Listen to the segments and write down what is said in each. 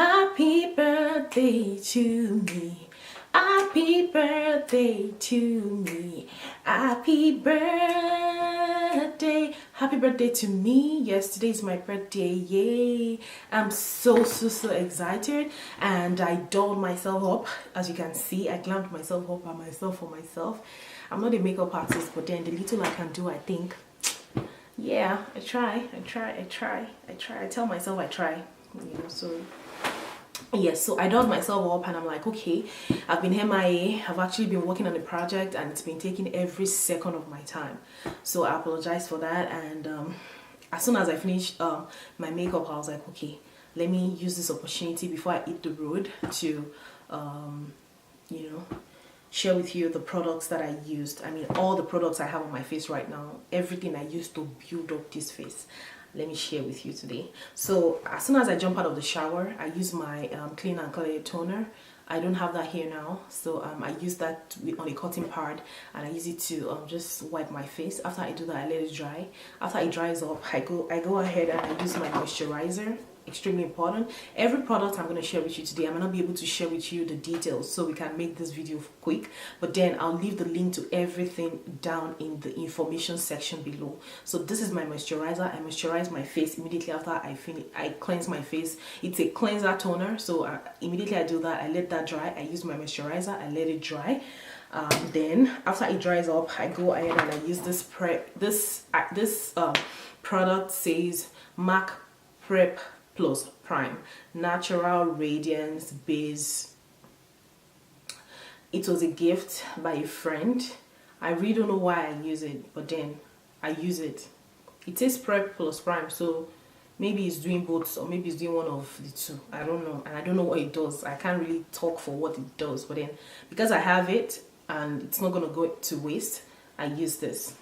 Happy birthday to me. Happy birthday to me. Happy birthday. Happy birthday to me. Yes, today is my birthday. Yay. I'm so excited. And I dolled myself up. As you can see, I glammed myself up by myself for myself. I'm not a makeup artist, but then the little I can do, I think. Yeah, I try. I tell myself I try. So yes, so I dug myself up and I'm like, okay, I've been MIA. I've actually been working on the project and it's been taking every second of my time. So I apologize for that. And as soon as I finished my makeup, I was like, okay, let me use this opportunity before I hit the road to, share with you the products that I used. I mean, all the products I have on my face right now, everything I used to build up this face. Let me share with you today. So as soon as I jump out of the shower, I use my clean and color toner. I don't have that here now, so I use that on a cotton pad and I use it to just wipe my face. After I do that, I let it dry. After it dries up, I go ahead and I use my moisturizer. Extremely important. Every product I'm going to share with you today, I may not be able to share with you the details so we can make this video quick, but then I'll leave the link to everything down in the information section below. So this is my moisturizer. I moisturize my face immediately after I cleanse my face. It's a cleanser toner, so immediately I do that, I let that dry. I use my moisturizer, I let it dry. Then after it dries up, I go ahead and I use this product. Says MAC Prep Plus Prime Natural Radiance Base. It was a gift by a friend. I really don't know why I use it, but then I use it. It says Prep Plus Prime, so maybe it's doing both or maybe it's doing one of the two. I don't know, and I don't know what it does. I can't really talk for what it does, but then because I have it and it's not going to go to waste, I use this.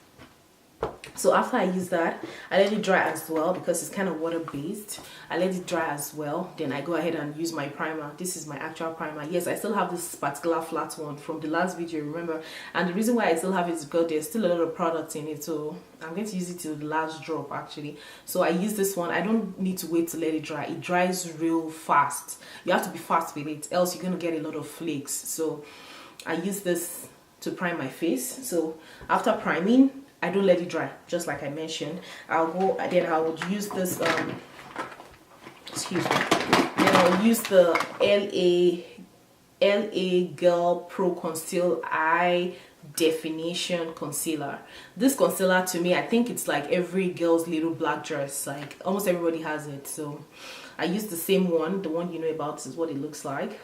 So after I use that, I let it dry as well because it's kind of water based. I let it dry as well. Then I go ahead and use my primer. This is my actual primer. Yes, I still have this particular flat one from the last video, remember? And the reason why I still have it is because there's still a lot of products in it, so I'm going to use it till the last drop actually. So I use this one. I don't need to wait to let it dry. It dries real fast. You have to be fast with it, else you're going to get a lot of flakes. So I use this to prime my face. So after priming, I don't let it dry, just like I mentioned. I would use this excuse me. Then I'll use the LA Girl Pro Conceal Eye Definition Concealer. This concealer, to me, I think it's like every girl's little black dress. Like almost everybody has it. So I use the same one. The one you know about. This is what it looks like.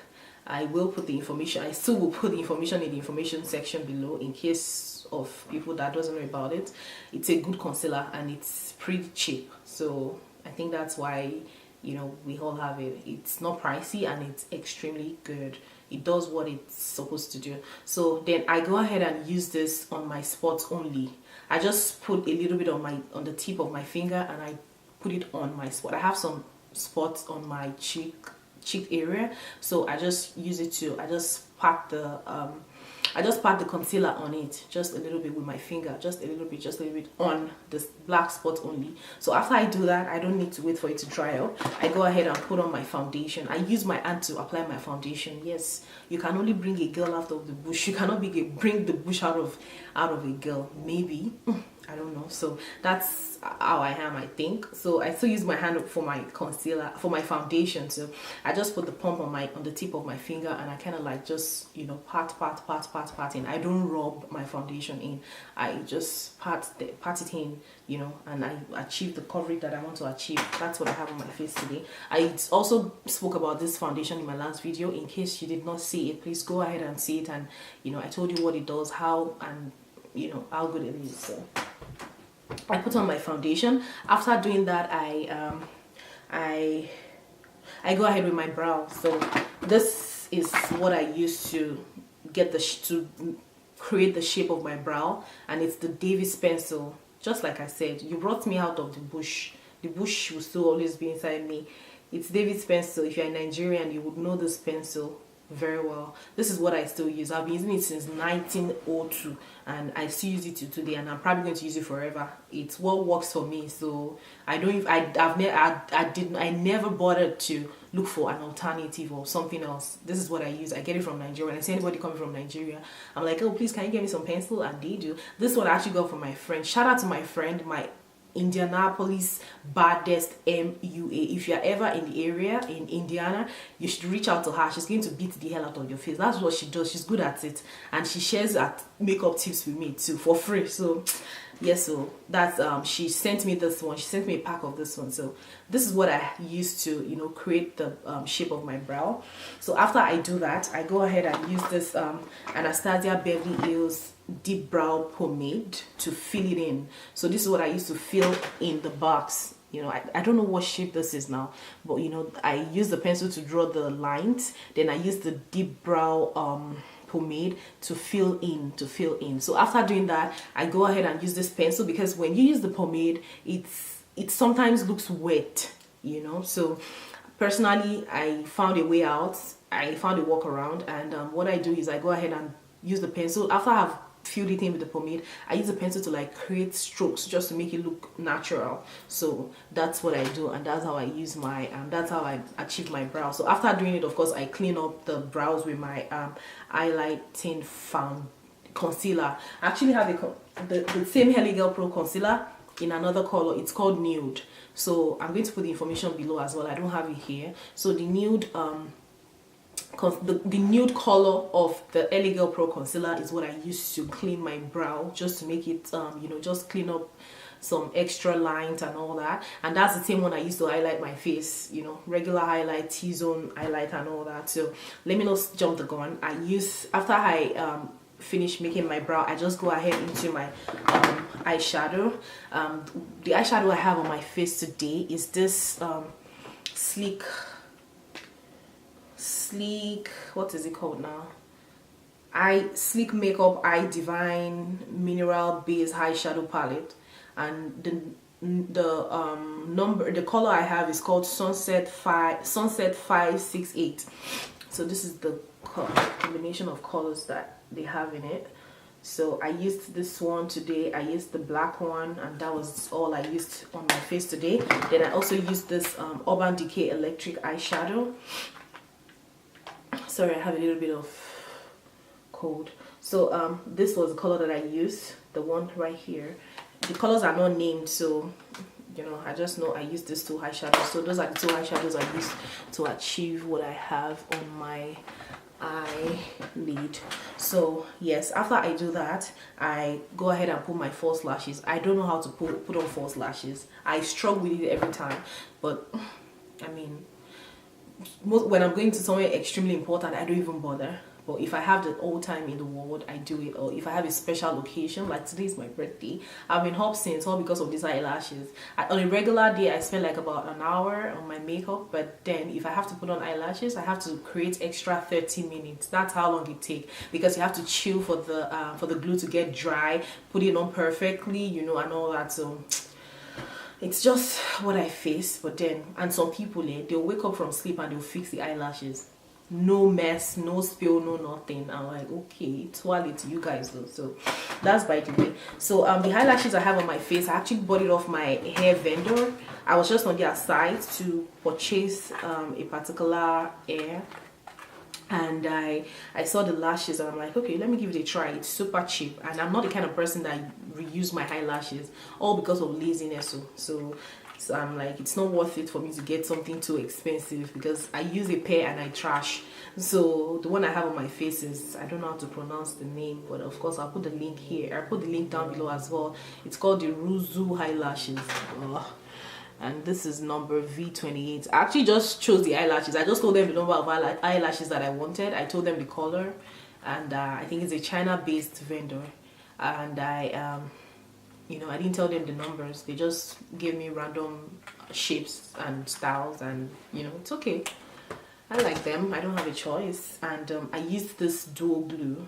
I will put the information. I still will put the information in the information section below in case of people that doesn't know about it. It's a good concealer and it's pretty cheap, so I think that's why we all have it. It's not pricey and it's extremely good. It does what it's supposed to do. So then I go ahead and use this on my spots only. I just put a little bit on the tip of my finger and I put it on my spot. I have some spots on my cheek area, so I just use it to pat the concealer on it just a little bit with my finger, just a little bit on this black spot only. So after I do that, I don't need to wait for it to dry up. I go ahead and put on my foundation. I use my hand to apply my foundation. Yes, you can only bring a girl out of the bush. You cannot bring the bush out of a girl. Maybe. I don't know. So that's how I am, I think. So I still use my hand for my concealer, for my foundation. So I just put the pump on the tip of my finger and I kind of like just pat in. I don't rub my foundation in. I just pat it in, and I achieve the coverage that I want to achieve. That's what I have on my face today. I also spoke about this foundation in my last video. In case you did not see it, please go ahead and see it. And I told you what it does, how, and how good it is. So I put on my foundation. After doing that, I go ahead with my brow. So this is what I use to get to create the shape of my brow, and it's the Davis pencil. Just like I said, you brought me out of the bush. The bush will still always be inside me. It's Davis pencil. If you're a Nigerian, you would know this pencil very well. This is what I still use. I've been using it since 1902 and I still use it till today, and I'm probably going to use it forever. It's what works for me. So I never bothered to look for an alternative or something else. This is what I use. I get it from Nigeria. When I see anybody coming from Nigeria, I'm like, oh, please, can you get me some pencil? And they do. This one I actually got from my friend. Shout out to my friend, my Indianapolis baddest MUA. If you're ever in the area in Indiana, you should reach out to her. She's going to beat the hell out of your face. That's what she does. She's good at it, and she shares her makeup tips with me too for free. So yes, so that's she sent me this one. She sent me a pack of this one. So this is what I use to, you know, create the shape of my brow. So after I do that, I go ahead and use this Anastasia Beverly Hills deep brow pomade to fill it in. So this is what I used to fill in the box. You know, I don't know what shape this is now, but you know, I use the pencil to draw the lines, then I use the deep brow pomade to fill in. So after doing that, I go ahead and use this pencil, because when you use the pomade, it sometimes looks wet, you know. So personally, I found a way out. I found a workaround, and what I do is I go ahead and use the pencil. After I've filled it in with the pomade, I use the pencil to like create strokes just to make it look natural. So that's what I do, and that's how I use my that's how I achieve my brow. So after doing it, of course, I clean up the brows with my highlighting concealer. I actually have the same Helly Girl Pro concealer in another color. It's called Nude. So I'm going to put the information below as well. I don't have it here. So the nude the nude color of the LA Girl Pro concealer is what I use to clean my brow, just to make it you know, just clean up some extra lines and all that. And that's the same one I use to highlight my face, you know, regular highlight, T-zone highlight and all that. So let me not jump the gun. I use, after I finish making my brow, I just go ahead into my eyeshadow. The eyeshadow I have on my face today is this sleek, what is it called now? Sleek Makeup Eye Divine Mineral Base Eyeshadow Palette, and the color I have is called Sunset 568. So this is the combination of colors that they have in it. So I used this one today. I used the black one, and that was all I used on my face today. Then I also used this Urban Decay Electric eyeshadow. Sorry, I have a little bit of cold. So this was the color that I used, the one right here. The colors are not named, so you know, I just know I used these two eyeshadows. So those are the two eyeshadows I used to achieve what I have on my eyelid. So yes, after I do that, I go ahead and put my false lashes. I don't know how to put on false lashes. I struggle with it every time, but I mean, when I'm going to somewhere extremely important, I don't even bother. But if I have the all time in the world, I do it. Or if I have a special occasion, like today is my birthday, I've been up since, all because of these eyelashes. On a regular day, I spend like about an hour on my makeup, but then if I have to put on eyelashes, I have to create extra 30 minutes. That's how long it takes, because you have to chill for the glue to get dry, put it on perfectly, you know, and all that. So it's just what I face. But then, and some people, they'll wake up from sleep and they'll fix the eyelashes. No mess, no spill, no nothing. I'm like, okay, twirl it to you guys though. So that's by the way. So the eyelashes I have on my face, I actually bought it off my hair vendor. I was just on their site to purchase a particular hair, and I saw the lashes and I'm like, okay, let me give it a try. It's super cheap, and I'm not the kind of person that reuse my eyelashes, all because of laziness. So I'm like, it's not worth it for me to get something too expensive, because I use a pair and I trash. So the one I have on my face is, I don't know how to pronounce the name, but of course I'll put the link here. I'll put the link down below as well. It's called the Ruzu eyelashes. And this is number V28. I actually just chose the eyelashes. I just told them the number of eyelashes that I wanted. I told them the color, and I think it's a China-based vendor. And you know, I didn't tell them the numbers. They just gave me random shapes and styles, and you know, it's okay. I like them. I don't have a choice. And I used this dual glue.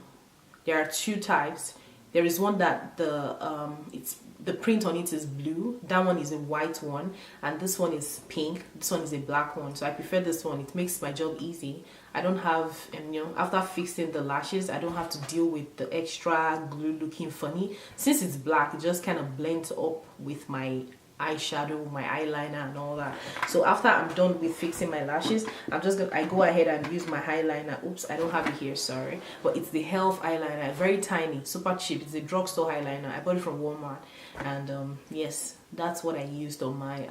There are two types. There is one that the print on it is blue. That one is a white one, and this one is pink. This one is a black one. So I prefer this one. It makes my job easy. I don't have, and you know, after fixing the lashes, I don't have to deal with the extra glue looking funny. Since it's black, it just kind of blends up with my eyeshadow, my eyeliner and all that. So after I'm done with fixing my lashes, I go ahead and use my eyeliner. Oops, I don't have it here, sorry, but it's the Health eyeliner, very tiny, super cheap. It's a drugstore eyeliner. I bought it from Walmart, and yes, that's what I used on my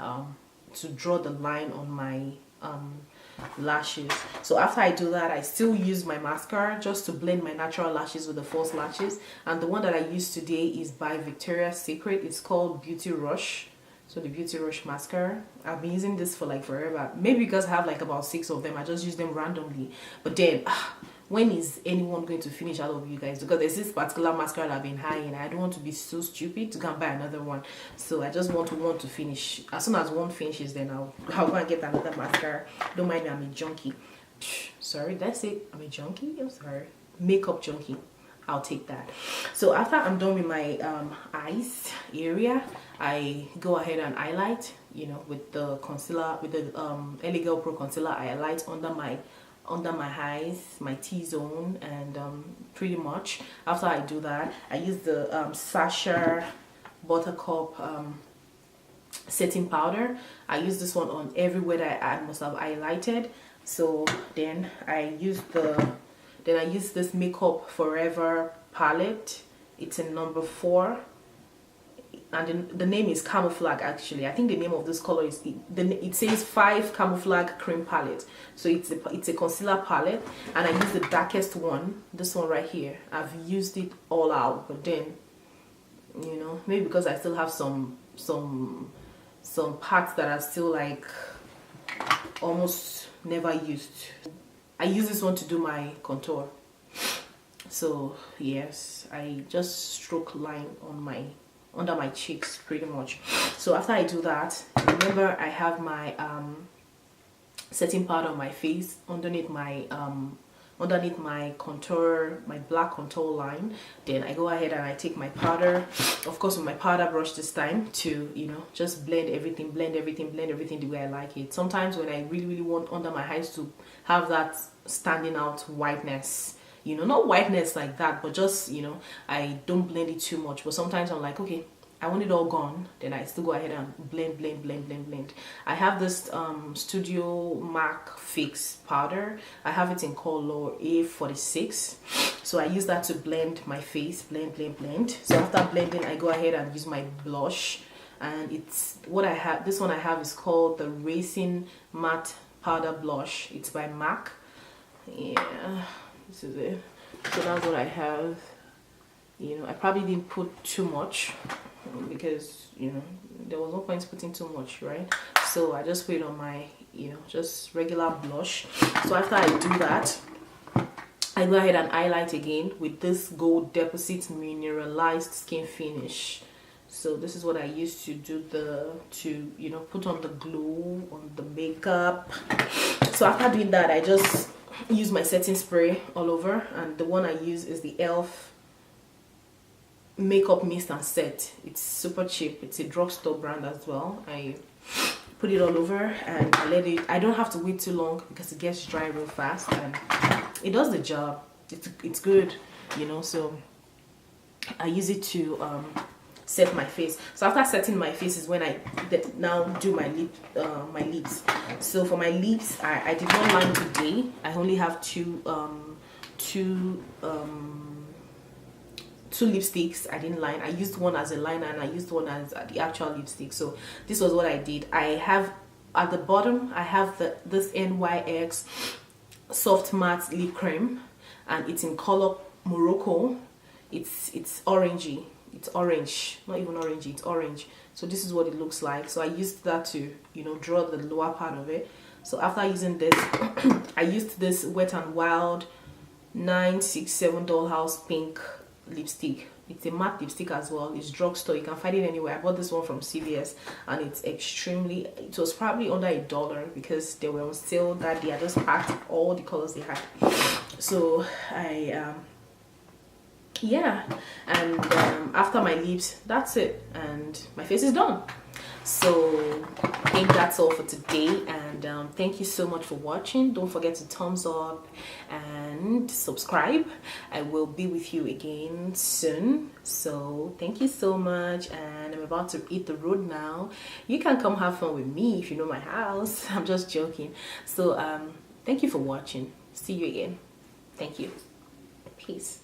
to draw the line on my lashes. So after I do that, I still use my mascara just to blend my natural lashes with the false lashes, and the one that I use today is by Victoria's Secret. It's called Beauty Rush. So the Beauty Rush mascara, I've been using this for like forever, maybe because I have like about 6 of them. I just use them randomly, but then when is anyone going to finish all of you guys? Because there's this particular mascara that I've been eyeing. I don't want to be so stupid to go and buy another one, so I just want one to finish. As soon as one finishes, then I'll go and get another mascara. Don't mind me, I'm a junkie. Sorry, that's it. I'm a junkie. I'm sorry, makeup junkie. I'll take that. So after I'm done with my eyes area, I go ahead and highlight, you know, with the concealer, with the LA Girl Pro concealer. I highlight under my eyes, my T-zone, and pretty much after I do that, I use the Sacha Buttercup setting powder. I use this one on everywhere that I must have highlighted. So then I use this Makeup Forever palette. It's in number 4, and the name is Camouflage. Actually, I think the name of this color is it says 5 Camouflage Cream Palette. So it's a concealer palette, and I use the darkest one, this one right here. I've used it all out, but then, you know, maybe because I still have some parts that are still like almost never used. I use this one to do my contour. So yes, I just stroke line on under my cheeks pretty much. So after I do that, remember I have my setting powder on my face underneath my contour, my black contour line. Then I go ahead and I take my powder, of course with my powder brush this time, to, you know, just blend everything the way I like it. Sometimes when I really want under my eyes to have that standing out whiteness, you know, not whiteness like that, but just, you know, I don't blend it too much. But sometimes I'm like, okay, I want it all gone, then I still go ahead and blend. I have this Studio MAC Fix powder. I have it in color A46, so I use that to blend my face, blend. So after blending, I go ahead and use my blush, and it's what I have. This one I have is called the Racing Matte Powder Blush. It's by MAC. Yeah, this is it. So that's what I have. You know, I probably didn't put too much because, you know, there was no point putting too much, right? So I just put it on my, you know, just regular blush. So after I do that, I go ahead and highlight again with this Gold Deposit Mineralized Skin Finish. So this is what I use to do you know, put on the glow on the makeup. So after doing that, I just use my setting spray all over, and the one I use is the e.l.f. Makeup Mist and Set. It's super cheap. It's a drugstore brand as well. I put it all over and I don't have to wait too long because it gets dry real fast, and it does the job. It's good, you know. So I use it to set my face. So after setting my face is when I now do my lips. So for my lips, I did not line today. I only have two lipsticks. I didn't line. I used one as a liner and I used one as the actual lipstick. So this was what I did. I have at the bottom, I have this NYX Soft Matte Lip Cream, and it's in color Morocco. It's orangey. It's orange, not even orangey, it's orange. So this is what it looks like. So I used that to, you know, draw the lower part of it. So after using this, I used this Wet n Wild 967 Dollhouse Pink lipstick. It's a matte lipstick as well. It's drugstore. You can find it anywhere. I bought this one from CVS, and it was probably under $1 because they were on sale that day. I just packed all the colors they had. So yeah, and after my lips, that's it, and my face is done. So I think that's all for today, and thank you so much for watching. Don't forget to thumbs up and subscribe. I will be with you again soon, so thank you so much. And I'm about to hit the road now. You can come have fun with me if you know my house. I'm just joking. So thank you for watching. See you again. Thank you. Peace.